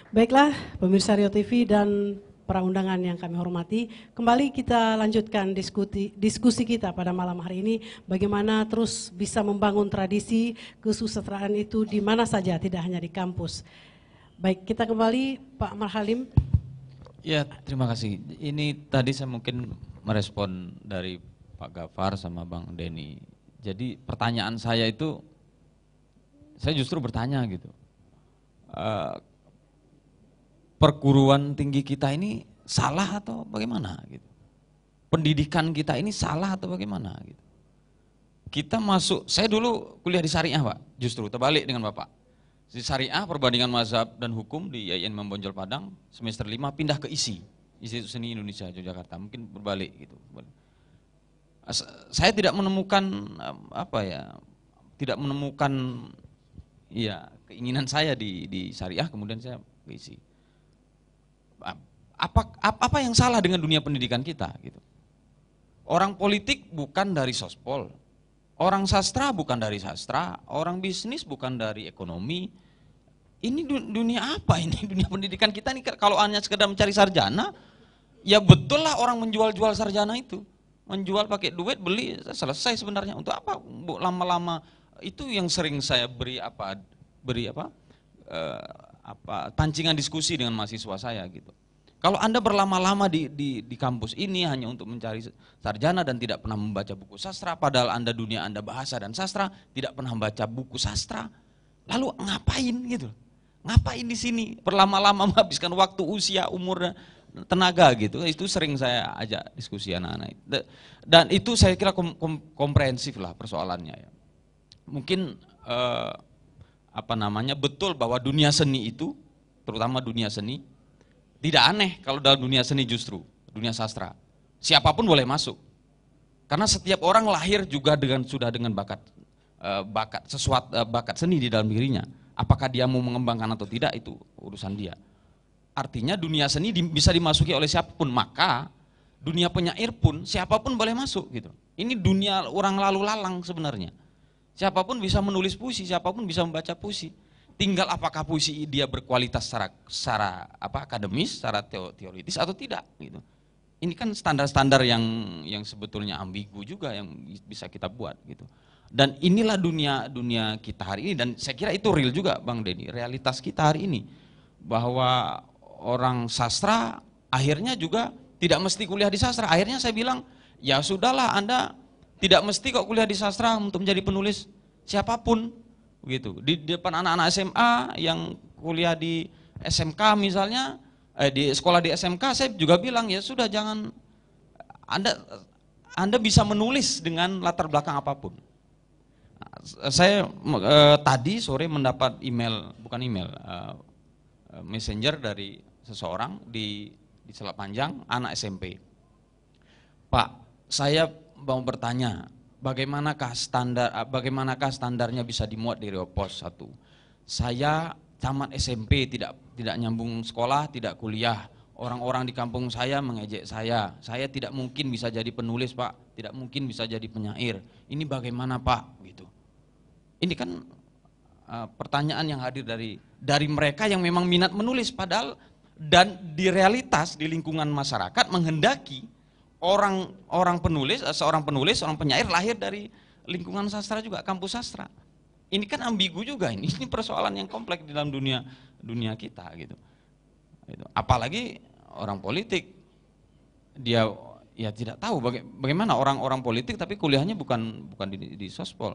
Baiklah, pemirsa Rio TV dan para undangan yang kami hormati, kembali kita lanjutkan diskusi kita pada malam hari ini, bagaimana terus bisa membangun tradisi kesusastraan itu di mana saja, tidak hanya di kampus. Baik, kita kembali Pak Marhalim. Ya, terima kasih. Ini tadi saya mungkin merespon dari Pak Gafar sama Bang Denny. Jadi pertanyaan saya itu, saya justru bertanya gitu, perguruan tinggi kita ini salah atau bagaimana gitu. Pendidikan kita ini salah atau bagaimana gitu. Kita masuk, saya dulu kuliah di Syariah Pak, justru terbalik dengan Bapak. Di Syariah perbandingan mazhab dan hukum di IAIN Imam Bonjol Padang, semester 5 pindah ke ISI, Institut Seni Indonesia Yogyakarta, mungkin berbalik gitu. Saya tidak menemukan tidak menemukan keinginan saya di Syariah, kemudian saya ke ISI. Apa yang salah dengan dunia pendidikan kita gitu? Orang politik bukan dari sospol, orang sastra bukan dari sastra, orang bisnis bukan dari ekonomi. Ini dunia apa ini? Dunia pendidikan kita nih kalau hanya sekedar mencari sarjana, ya betul lah orang menjual-jual sarjana itu. Menjual pakai duit, beli, selesai sebenarnya. Untuk apa lama-lama? Itu yang sering saya beri pancingan diskusi dengan mahasiswa saya gitu. Kalau Anda berlama-lama di kampus ini hanya untuk mencari sarjana dan tidak pernah membaca buku sastra, padahal dunia Anda bahasa dan sastra, tidak pernah membaca buku sastra, lalu ngapain gitu? Ngapain di sini? Berlama-lama menghabiskan waktu, usia, umur, tenaga gitu. Itu sering saya ajak diskusi anak-anak. Dan itu saya kira komprehensif lah persoalannya ya. Mungkin betul bahwa dunia seni itu, terutama dunia seni, tidak aneh kalau dalam dunia seni justru, dunia sastra. Siapapun boleh masuk. Karena setiap orang lahir juga sudah dengan bakat seni di dalam dirinya. Apakah dia mau mengembangkan atau tidak itu urusan dia. Artinya dunia seni bisa dimasuki oleh siapapun, maka dunia penyair pun siapapun boleh masuk gitu. Ini dunia orang lalu lalang sebenarnya. Siapapun bisa menulis puisi, siapapun bisa membaca puisi. Tinggal apakah puisi dia berkualitas secara akademis, secara teoritis atau tidak gitu. Ini kan standar-standar yang sebetulnya ambigu juga yang bisa kita buat gitu. Dan inilah dunia kita hari ini, dan saya kira itu real juga Bang Denny, realitas kita hari ini. Bahwa orang sastra akhirnya juga tidak mesti kuliah di sastra. Akhirnya saya bilang, ya sudahlah Anda tidak mesti kok kuliah di sastra untuk menjadi penulis, siapapun. Gitu. Di depan anak-anak SMA yang kuliah di SMK misalnya, di sekolah di SMK, saya juga bilang ya sudah, jangan, Anda bisa menulis dengan latar belakang apapun. Saya tadi sore mendapat messenger dari seseorang di Selat Panjang, anak SMP. Pak, saya mau bertanya, bagaimanakah standarnya bisa dimuat di Rio Pos 1? Saya tamat SMP, tidak nyambung sekolah, tidak kuliah. Orang-orang di kampung saya mengejek saya tidak mungkin bisa jadi penulis Pak, tidak mungkin bisa jadi penyair. Ini bagaimana Pak? Gitu. Ini kan pertanyaan yang hadir dari mereka yang memang minat menulis, padahal dan di realitas di lingkungan masyarakat menghendaki seorang penulis, seorang penyair lahir dari lingkungan sastra juga, kampus sastra. Ini kan ambigu juga ini persoalan yang kompleks di dalam dunia kita gitu. Apalagi orang politik, dia ya tidak tahu bagaimana orang-orang politik tapi kuliahnya bukan di sospol.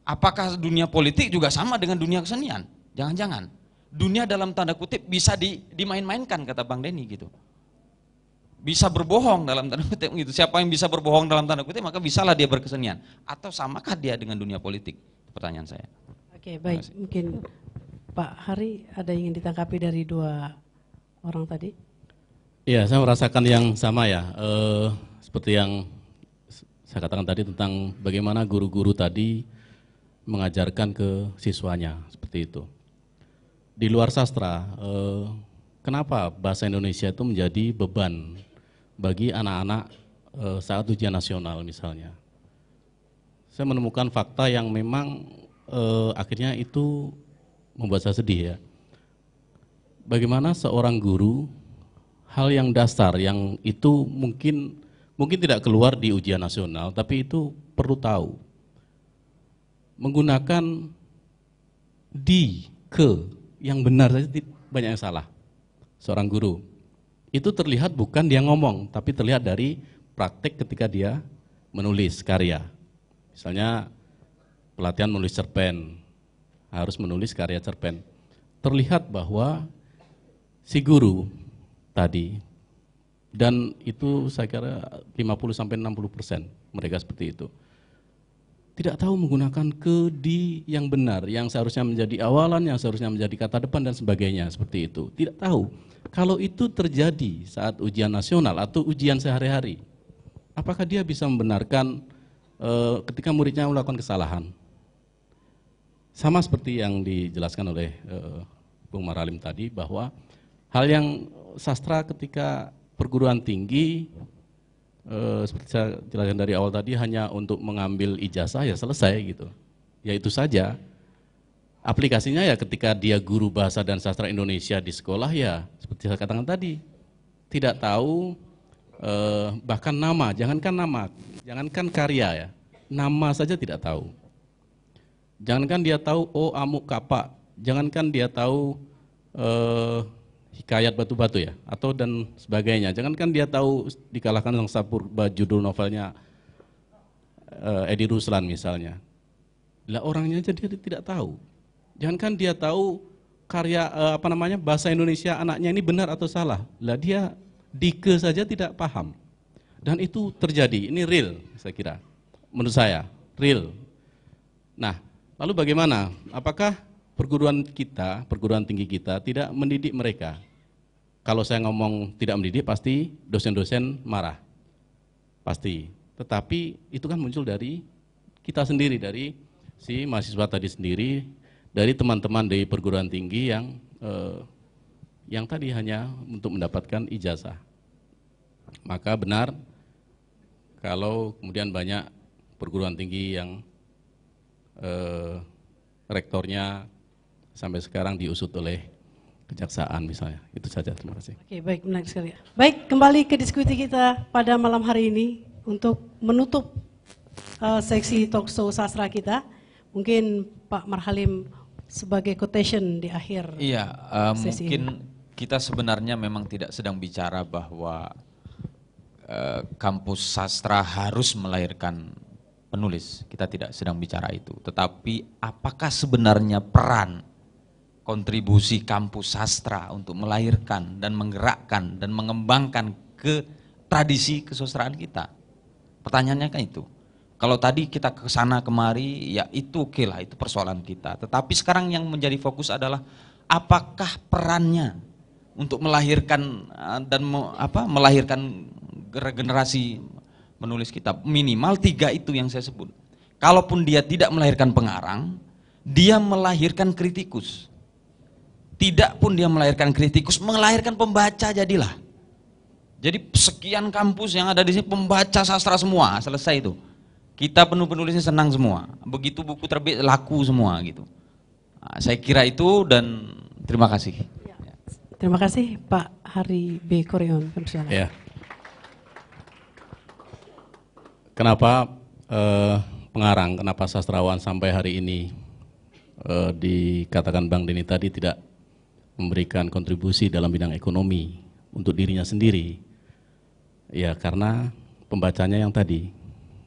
Apakah dunia politik juga sama dengan dunia kesenian? Jangan-jangan dunia dalam tanda kutip bisa dimain-mainkan, kata Bang Denny gitu. Bisa berbohong dalam tanda kutip gitu. Siapa yang bisa berbohong dalam tanda kutip, maka bisalah dia berkesenian. Atau samakah dia dengan dunia politik? Pertanyaan saya. Oke, baik. Mungkin Pak Hari ada yang ingin ditangkapi dari dua orang tadi? Iya, saya merasakan yang sama ya. Seperti yang saya katakan tadi tentang bagaimana guru-guru tadi mengajarkan ke siswanya, seperti itu. Di luar sastra, kenapa bahasa Indonesia itu menjadi beban bagi anak-anak saat ujian nasional misalnya? Saya menemukan fakta yang memang akhirnya itu membuat saya sedih ya. bagaimana seorang guru, hal yang dasar yang itu mungkin tidak keluar di ujian nasional, tapi itu perlu tahu. Menggunakan di, ke, yang benar saja banyak yang salah. Seorang guru, itu terlihat bukan dia ngomong, tapi terlihat dari praktek ketika dia menulis karya. Misalnya pelatihan menulis cerpen, harus menulis karya cerpen. Terlihat bahwa si guru tadi, dan itu saya kira 50-60% mereka seperti itu, tidak tahu menggunakan ke, di yang benar, yang seharusnya menjadi awalan, yang seharusnya menjadi kata depan dan sebagainya, seperti itu. Tidak tahu. Kalau itu terjadi saat ujian nasional atau ujian sehari-hari, apakah dia bisa membenarkan ketika muridnya melakukan kesalahan? Sama seperti yang dijelaskan oleh Bung Maralim tadi, bahwa hal yang sastra ketika perguruan tinggi, seperti saya jelaskan dari awal tadi, hanya untuk mengambil ijazah ya selesai gitu. Ya itu saja. Aplikasinya ya ketika dia guru bahasa dan sastra Indonesia di sekolah, ya seperti saya katakan tadi, tidak tahu bahkan nama, jangankan karya ya, nama saja tidak tahu. Jangankan dia tahu oh amuk kapak, jangankan dia tahu hikayat batu-batu ya, atau dan sebagainya. Jangankan dia tahu dikalahkan sang Sapurba judul novelnya Edi Ruslan misalnya. Lah orangnya aja dia tidak tahu. Jangankan dia tahu karya bahasa Indonesia anaknya ini benar atau salah. Lah dia dike saja tidak paham. Dan itu terjadi, ini real saya kira. Menurut saya, real. Nah, lalu bagaimana? Apakah perguruan tinggi kita tidak mendidik mereka? Kalau saya ngomong tidak mendidik, pasti dosen-dosen marah. Pasti. Tetapi itu kan muncul dari kita sendiri, dari si mahasiswa tadi sendiri, dari teman-teman dari perguruan tinggi yang tadi hanya untuk mendapatkan ijazah. Maka benar kalau kemudian banyak perguruan tinggi yang rektornya sampai sekarang diusut oleh kejaksaan misalnya. Itu saja, terima kasih. Oke, baik, menarik sekali. Baik, kembali ke diskusi kita pada malam hari ini untuk menutup seksi talkshow sastra kita. Mungkin Pak Marhalim sebagai quotation di akhir sesi mungkin ini. Kita sebenarnya memang tidak sedang bicara bahwa kampus sastra harus melahirkan penulis. Kita tidak sedang bicara itu. Tetapi apakah sebenarnya peran kontribusi kampus sastra untuk melahirkan dan menggerakkan dan mengembangkan ke tradisi kesusastraan kita? Pertanyaannya kan itu. Kalau tadi kita ke sana kemari, ya itu oke lah, itu persoalan kita. Tetapi sekarang yang menjadi fokus adalah apakah perannya untuk melahirkan dan melahirkan generasi menulis kita. Minimal 3 itu yang saya sebut. Kalaupun dia tidak melahirkan pengarang, dia melahirkan kritikus. Tidak pun dia melahirkan kritikus, melahirkan pembaca jadilah. Jadi sekian kampus yang ada di sini pembaca sastra semua, selesai itu. Kita penulisnya senang semua. Begitu buku terbit laku semua gitu. Nah, saya kira itu dan terima kasih. Terima kasih Pak Hari B. Koreon. Ya. Kenapa pengarang, kenapa sastrawan sampai hari ini dikatakan Bang Denny tadi tidak memberikan kontribusi dalam bidang ekonomi untuk dirinya sendiri? Ya karena pembacanya yang tadi,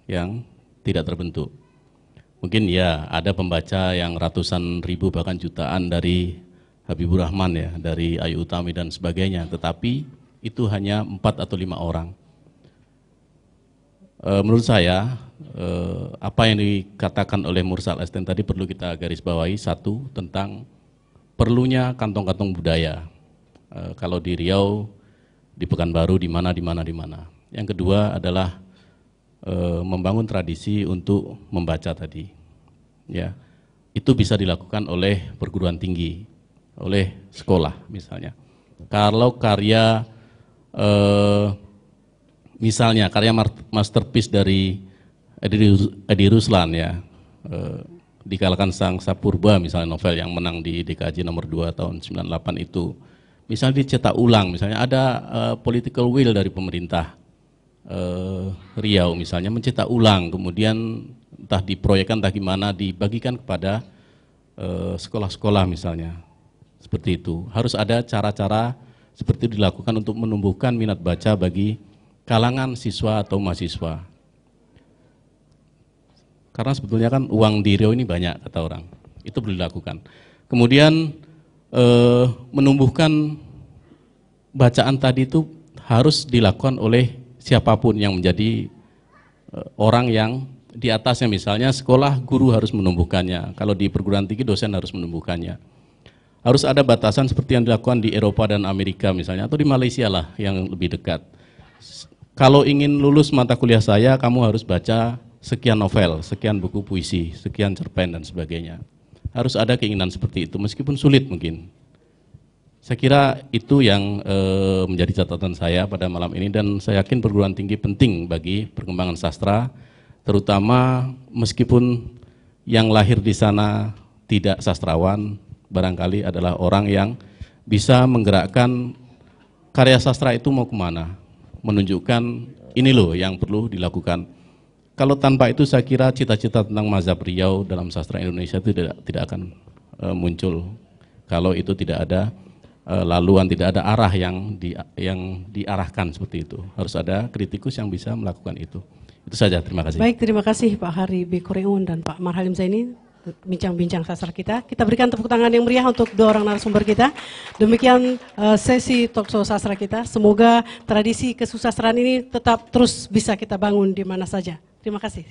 yang tidak terbentuk. Mungkin ya ada pembaca yang ratusan ribu bahkan jutaan dari Habibur Rahman ya, dari Ayu Utami dan sebagainya, tetapi itu hanya 4 atau 5 orang. Menurut saya apa yang dikatakan oleh Mursal Esten tadi perlu kita garis bawahi. Satu, tentang perlunya kantong-kantong budaya. Kalau di Riau, di Pekanbaru, di mana. Yang kedua adalah membangun tradisi untuk membaca tadi. Ya, itu bisa dilakukan oleh perguruan tinggi, oleh sekolah misalnya. Kalau karya misalnya karya masterpiece dari Edi Ruslan ya, dikalahkan sang Sapurba misalnya, novel yang menang di DKJ nomor 2 tahun 98 itu, misalnya dicetak ulang, misalnya ada political will dari pemerintah Riau misalnya mencetak ulang, kemudian entah diproyekkan entah gimana dibagikan kepada sekolah-sekolah misalnya, seperti itu. Harus ada cara-cara seperti itu dilakukan untuk menumbuhkan minat baca bagi kalangan siswa atau mahasiswa. Karena sebetulnya kan uang di Riau ini banyak kata orang, itu perlu dilakukan. Kemudian menumbuhkan bacaan tadi itu harus dilakukan oleh siapapun yang menjadi orang yang di atasnya, misalnya sekolah guru harus menumbuhkannya, kalau di perguruan tinggi dosen harus menumbuhkannya. Harus ada batasan seperti yang dilakukan di Eropa dan Amerika misalnya, atau di Malaysia lah yang lebih dekat. Kalau ingin lulus mata kuliah saya, kamu harus baca sekian novel, sekian buku puisi, sekian cerpen dan sebagainya. Harus ada keinginan seperti itu, meskipun sulit mungkin. Saya kira itu yang menjadi catatan saya pada malam ini, dan saya yakin perguruan tinggi penting bagi perkembangan sastra, terutama meskipun yang lahir di sana tidak sastrawan, barangkali adalah orang yang bisa menggerakkan karya sastra itu mau kemana, menunjukkan ini loh yang perlu dilakukan. Kalau tanpa itu saya kira cita-cita tentang mazhab Riau dalam sastra Indonesia itu tidak akan muncul. Kalau itu tidak ada laluan, tidak ada arah yang diarahkan seperti itu. Harus ada kritikus yang bisa melakukan itu. Itu saja, terima kasih. Baik, terima kasih Pak Hari B. Kuriun dan Pak Marhalim Zaini, bincang-bincang sastra kita. Kita berikan tepuk tangan yang meriah untuk dua orang narasumber kita. Demikian sesi talkshow sastra kita. Semoga tradisi kesusastraan ini tetap terus bisa kita bangun di mana saja. Terima kasih.